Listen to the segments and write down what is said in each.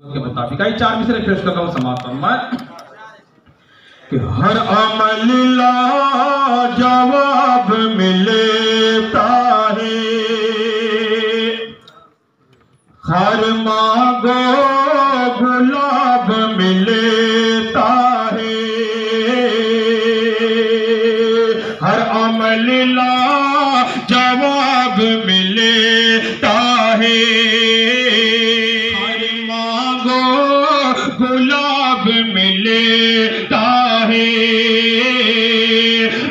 के मुताबिक आई 4 मिसरे पेश कर रहा हूं समाप्त फरमाए कि हर अमल ला जवाब मिलता है, हर मांगो गुलाब मिलता है, हर अमल ला जवाब मिलता है, गुलाब मिलता है,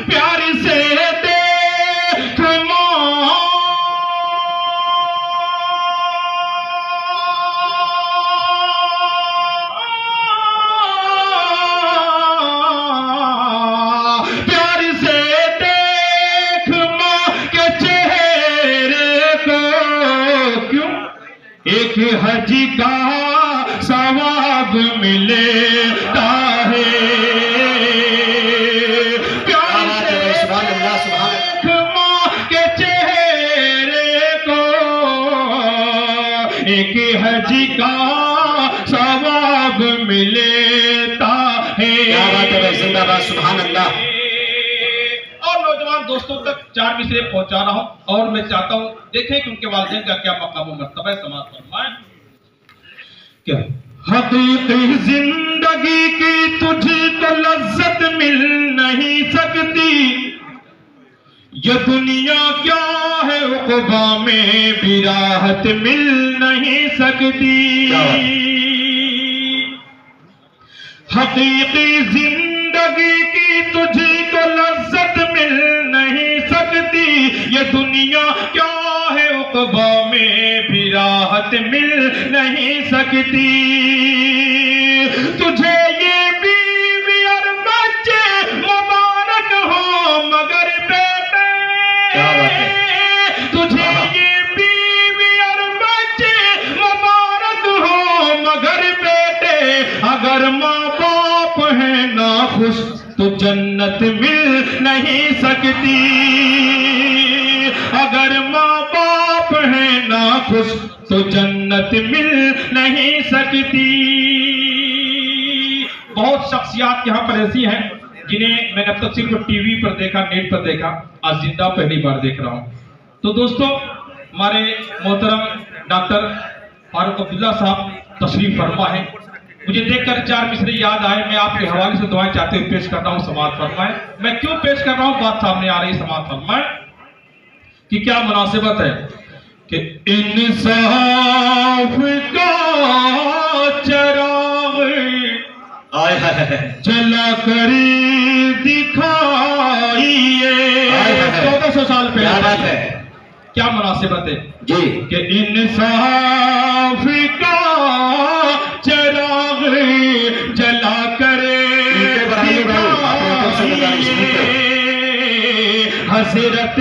प्यार से देख प्यार से देख माँ के चेहरे को, क्यों एक हज का सवाब मिलता है, प्यार से माँ के चेहरे को एक हज का सवाब मिलता है। क्या बात है, जिंदाबाद, सुभान अल्लाह। और नौजवान दोस्तों तक 4 मिसरे पहुंचा रहा हूं और मैं चाहता हूं देखें कि उनके वालिदैन का क्या मकाम व मर्तबा है। समाप्त फरमाएं क्या हकीकी जिंदगी की तुझे तो लज्जत मिल नहीं सकती, ये दुनिया क्या है उक़बा में भी राहत मिल नहीं सकती, हकीकी जिंदगी की तुझे तो लज्जत मिल नहीं सकती, ये दुनिया क्या है उक़बा में भी राहत मिल नहीं सकती, तुझे ये बीवी और बच्चे मुबारक हो मगर बेटे, तुझे ये बीवी और बच्चे मुबारक हो मगर बेटे, अगर माँ बाप है ना खुश तो जन्नत मिल नहीं सकती, अगर माँ बाप है ना खुश तो जन्नत मिल नहीं सकती। बहुत शख्सियात यहाँ पर ऐसी हैं जिन्हें मैंने अब तक सिर्फ टीवी पर देखा, नेट पर देखा, आज जिंदा पहली बार देख रहा हूँ। तो दोस्तों हमारे मोहतरम डॉक्टर फारूक अब्दुल्ला साहब तशरीफ फरमा है, मुझे देखकर 4 मिसरे याद आए, मैं आपके हवाले से दुआएं चाहते हुए पेश कर रहा हूँ। समाअत फरमाएं। मैं क्यों पेश कर रहा हूँ बात सामने आ रही। समाअत फरमाएं कि क्या मुनासिबत है कि इंसाफ का चिराग जला कर दिखाइए। 1400 साल पहले क्या मुनासिबत है जी कि इंसाफ का चिराग जला कर दिखाइए, हज़रत